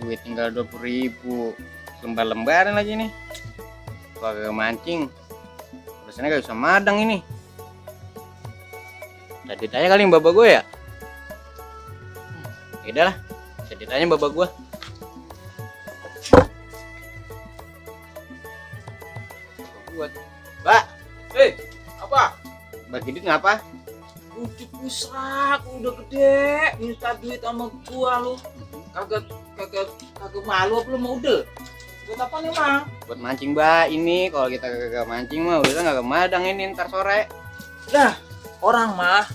duit tinggal 20.000, lembar-lembaran lagi nih. Gua kagak mancing, biasanya gak bisa madang ini. Tadi tanya kali yang bapak gue ya. Yaudah lah, bisa ditanya bapak gue. Mbak, Apa? bagi duit ngapa? Udah pusrak, udah gede, minta duit sama gua lu. Kagak malu apa lu mau udah? Buat apa nih, Mang? Buat mancing, Mbak. Ini kalau kita kagak mancing mah udah nggak madang ini ntar sore. Dah, orang mah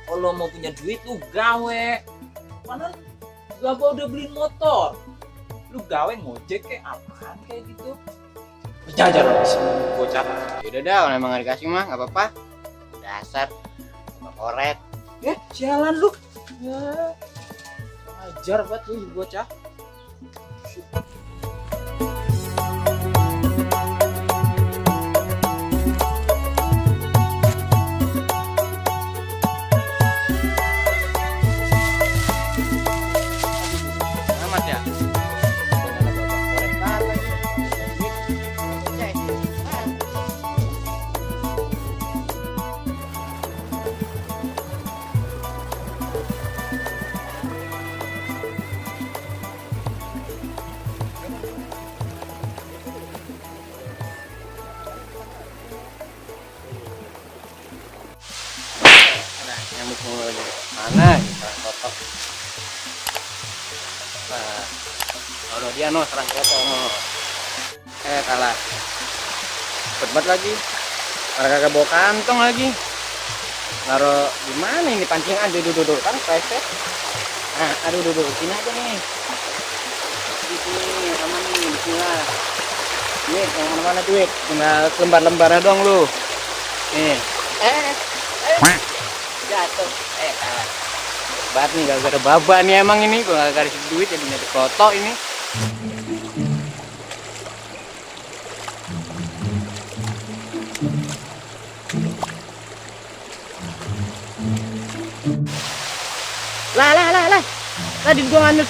kalau mau punya duit lu gawe. Mana gua udah beli motor. Lu gawe ngojek kayak apaan kayak gitu? Jajar sih bocah. Yaudah dah, kalau emang nggak dikasih mah nggak apa-apa. Dasar, koret. Jalan lu. Ya. Ajar banget lu bocah. Amat ya. Nyamuk mulu lagi. Mana kita kotok. Nah, kalau dia no serang kotok no. Kalah. Cepet lagi. Karena kagak bawa kantong lagi. Naruh di mana ini pancingan? Duduk kan kresek. Nah, aduh duduk sini aja nih. Di sini aman nih, bismillah. Duit yang mana-mana duit. Tinggal lembar-lembarnya dong lu. Nih. Jatuh. Kalah. Bat nih gak ada baba nih emang ini. Gua gak kasih duit jadinya dikotok ini. Lah. Tadi gua nganyut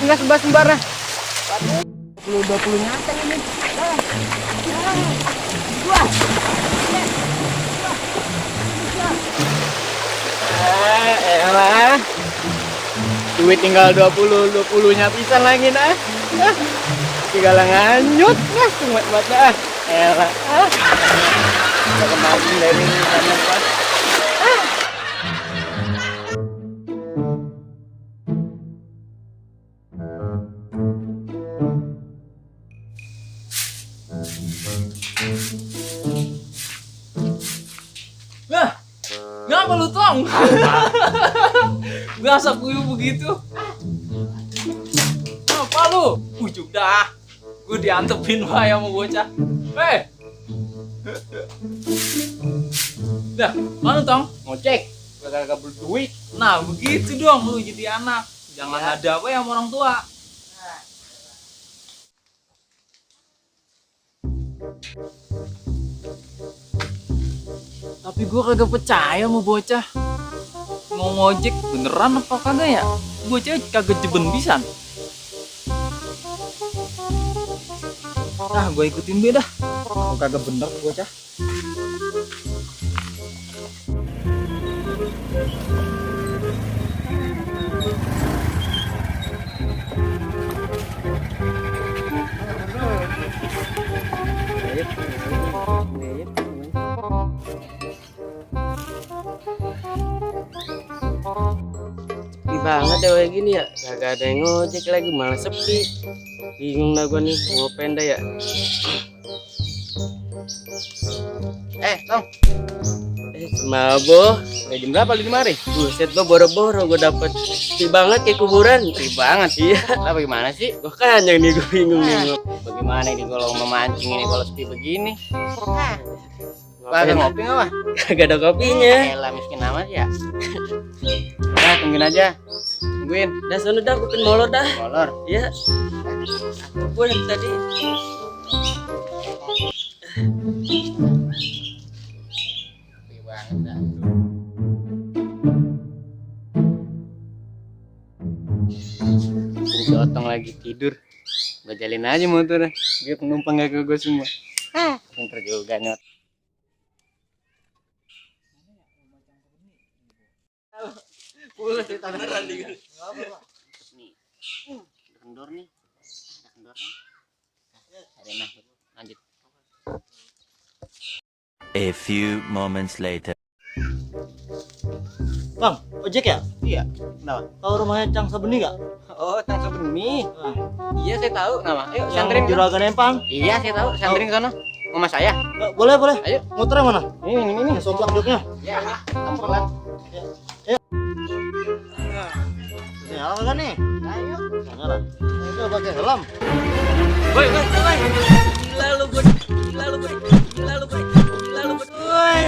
enggak sebar lah. 20 nyateng ini. Wah. Elah. Duit tinggal 20-nya pisan lagi nah. Tinggal nganyut nah, cuma buat dah. Elah. Kita kemarin dari sana pas. Nah, ngapa lu tong? Biasa kuyu begitu. Apa lu? Ujuk dah. Gue diantepin wae sama bocah. Dah, mana tong? Ngocek. Gua kagak berduit. Nah, begitu dong lu jadi anak. Jangan ada apa ya sama orang tua. Tapi gue kagak percaya sama bocah. Mau ngojek beneran apa kagak ya? Bocah kagak jeben pisan. Nah, gue ikutin dia dah. Kalau kagak bener bocah. Sepi banget ya kayak gini ya, kagak ada yang ngojek lagi, malah sepi. Bingung dah gua nih mau ngapain dah ya. Tong. Mabo, Udah jam berapa lu di mari? buset gua boro-boro gua dapet. Sepi banget kayak kuburan. Sepi banget. Iya, Lah bagaimana sih? gua kan yang nih gua bingung nih. Bagaimana ini kalau memancing ini kalau sepi begini? Ngapain? Kagak ngopi nggak wah? Kagak ada kopinya. Elah miskin amat ya. Nah, tungguin aja. Tungguin. Dah sono dah, gua pengen molor dah. Molor. Iya. Gua dari tadi. Sepi banget dah. Otong lagi tidur. Gue jalin aja motor. Biar penumpang gak ke gue semua. Pinter juga nih. Pulas di tangan di. Nih. Kendor nih. Kendor. Ada nah. Lanjut. A few moments later. Bang, ojek ya? Iya. Kenapa? Tahu rumahnya Cang Sabeni gak? Oh, Tang Sabeni. Nah, Iya, saya tahu nama. Ayo, yang santrin. Juragan Empang. Iya, saya tahu. Santrin sana. Mama saya. Boleh, boleh. Ayo. Motornya mana? Ini. Soplak joknya. Ya, campur lah. Nyala kagak nih? Ayo. Nyala. Itu pakai helm. Woi. Gila lu, Boy. Gila lu, Boy. Woi.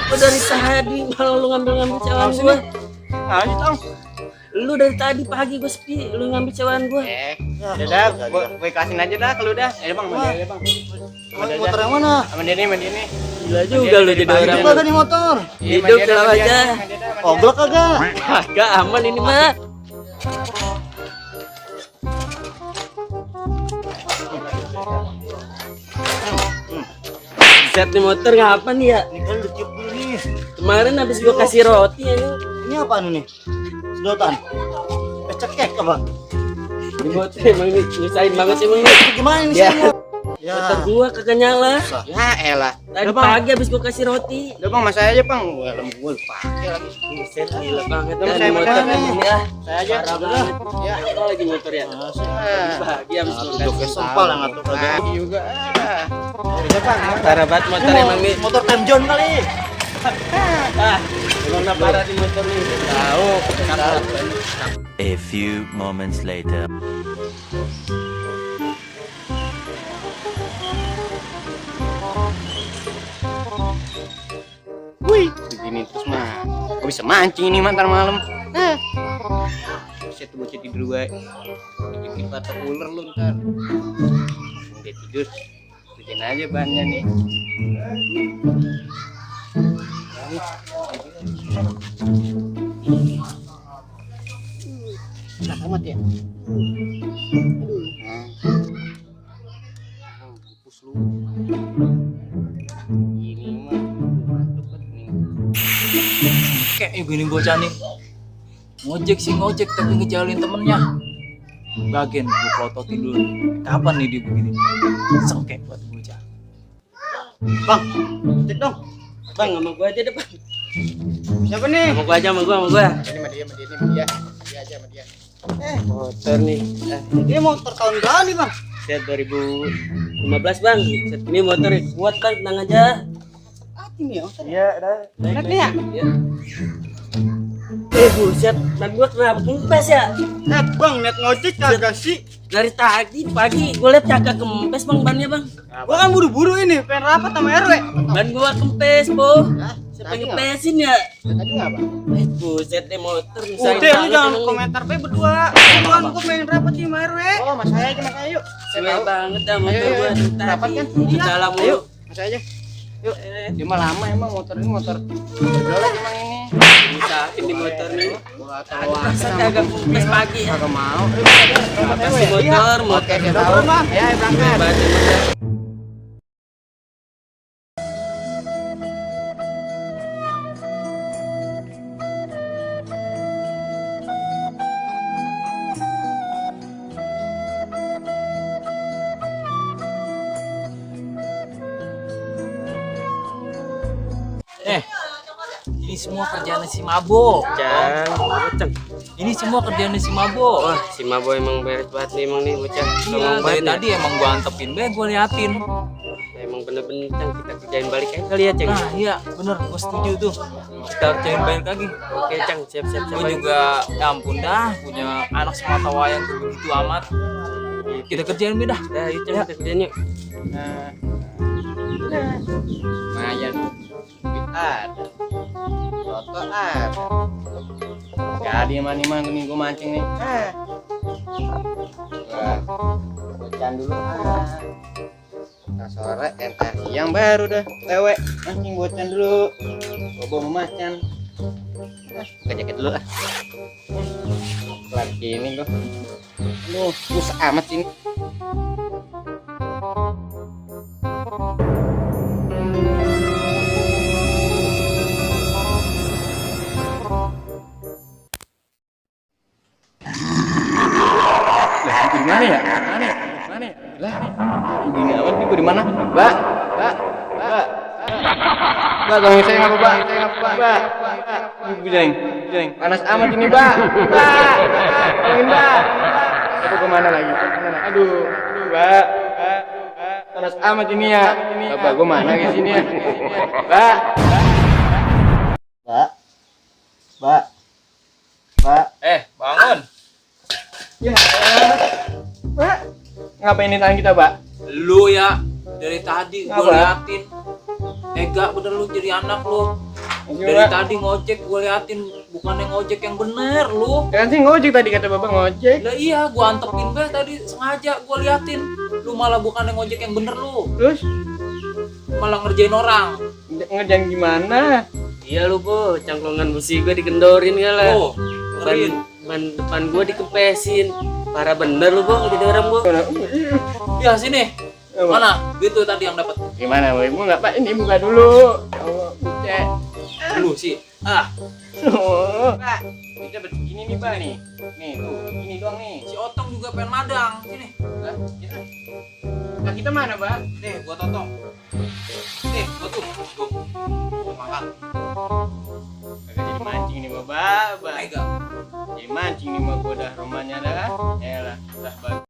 Lu dari tadi malah lu ngambil cewek gua. Ayo, Tang. Lu dari tadi pagi gua sepi, lu ngambil cewek gua. Udah, gue kasihin aja dah kalau udah. Ayo, Bang, mandi aja, Bang. Motor yang mana? Mandi ini. Gila juga lu jadi orang. Coba nih motor. Hidup tenang aja. Oblak kagak? Kagak aman ini mah. Set nih motor ngapa nih ya? Ini kan ditiup dulu nih. Kemarin habis gua kasih roti ya. Ini apaan ini? Sedotan. Cekek apa? Ini motor emang ini nyusahin banget sih emang ini. Gimana ini Ya. sih? Ya. Motor gua kagak nyala. Ya elah. Tadi Udah, Bang. pagi habis gua kasih roti. Udah, Bang, mas saya aja, Bang. Wah, gue pakai lagi. Buset gila banget Udah, kan saya motor beneran emang ya. Saya aja. Parah banget. Ya. Apa lagi motor ya? Bahagia habis gua Joknya kasih. sempal yang ngatur kagak. Lagi juga. Udah, Bang. Parah banget motor emang nih. Motor Time John kali. Ah, emang parah di motor nih. Tahu. A few moments later. Wih, begini terus mah. Gue bisa mancing ini mantar malam. Bisa tuh bocah tidur gue. Bikin patah ular lu ntar. Dia tidur. Bikin aja bannya nih. Enak amat ya. Mampus lu. Ini mah mantep banget nih. Kayak gini bocah nih. Ngojek tapi ngejalin temennya. Bagian gue plototin dulu. Kapan nih dia begini? Sengkek buat bocah. Bang, cek dong. Bang, sama gua aja deh, Bang. Siapa nih? Sama gua aja, sama gua. Ini mah dia. Dia aja sama dia. Motor nih. Ini motor tahun berapa nih, Bang? Set 2015, Bang. Set ini motor kuat, Bang, tenang aja. Ini ya. Iya, udah. Enak nih ya? Ya. Buset, ban gua kenapa kempes ya? Bang, liat ngojek kagak sih? Dari tadi pagi gua liat kagak kempes, Bang, bannya, Bang. Gua kan buru-buru ini, pengen rapat sama RW. Ban gua kempes, Po. Siapa tadi yang kempesin ya? Tadi ngapa? Buset deh motor nyusahin Udah, lu banget jangan emang nih. komentar be berdua. Kan gua pengen rapat sama RW. Oh, mas saya aja, mas saya yuk. Suwe banget dah motor Ayo, gua ayo. dari Rapat tadi. kan? Di dalam Ayo, mulu. mas saya aja. Yuk. Dia mah lama emang motor ini motor. Bergelak emang ini. Nyusahin di motor nih. Gua Ada perasaan kagak kempes pagi ya. kagak mau. Apa sih motor? Oke, saya tahu. Ya, berangkat. Banget motor. Ini semua kerjaan si Mabo. Bocah. Ini semua kerjaan si Mabo. Wah, si Mabo emang beres banget nih emang nih bocah. Iya, Ngomong dari banget tadi emang gua antepin be, gua liatin. Emang bener-bener Cang, kita kerjain balik aja kali ya, Cang. Nah iya bener, gua setuju tuh. Kita kerjain balik lagi. Oke, Cang, siap-siap. Gua juga, ya ampun dah, punya anak semata wayang begitu amat. Kita kerjain beda. Dah, yuk Cang, kita kerjain yuk. Lumayan. Duit ada. Foto ada. Jadi mana nih gua mancing nih. Wah, bocan dulu. Ntar sore, entar siang baru dah lewe mancing bocan dulu. Bobo mau macan. Buka jaket dulu lah. Lagi ini gua. Aduh, susah amat ini. Lah, di mana ya? Mana ya? Mana ya? Lah, ini amat nih gua di mana? Mbak, Mbak, Mbak. Mbak, tolongin saya ngapa, Mbak? Saya ngapa, Mbak? Bu Jeng, panas amat ini, Mbak. Mbak, tolongin, Mbak. Aku kemana lagi? Aduh, Mbak. Panas amat ini ya. Bapak gua mana ke sini ya? Mbak. Mbak. Mbak. Mbak. Bangun. Ya, Mbak. Ngapain di tangan kita, Mbak? Lu ya, dari tadi gue Apa? liatin. Ega bener lu jadi anak lu. Dari tadi ngojek gue liatin, bukannya ngojek yang bener lu. Kan sih ngojek tadi kata Bapak ngojek. Lah iya, gue antepin be tadi sengaja gue liatin. Lu malah bukannya ngojek yang bener lu, Terus malah ngerjain orang. ngerjain gimana? Iya lu po, cangklongan besi gua dikendorin kala. Oh, ngerin. Ban depan gua dikepesin. Parah bener lu po, jadi orang po. Ya sini. Mana? Gitu tadi yang dapat. Gimana, Boy? Mau nggak, Pak? Ini buka dulu. Ya Allah, bucek. Lu sih. Ah, Pak, kita begini nih, Pak, nih. Nih, tuh. Ini doang nih. si Otong juga pengen madang. Sini. Lah, kita. Nah, kita mana, Pak? Nih, gua Otong. Nih, gua tuh. Makan. Kagak jadi mancing nih, Bapak. Mega. Jadi mancing nih, Bapak. Udah rumahnya dah. Ya lah, udah bagus.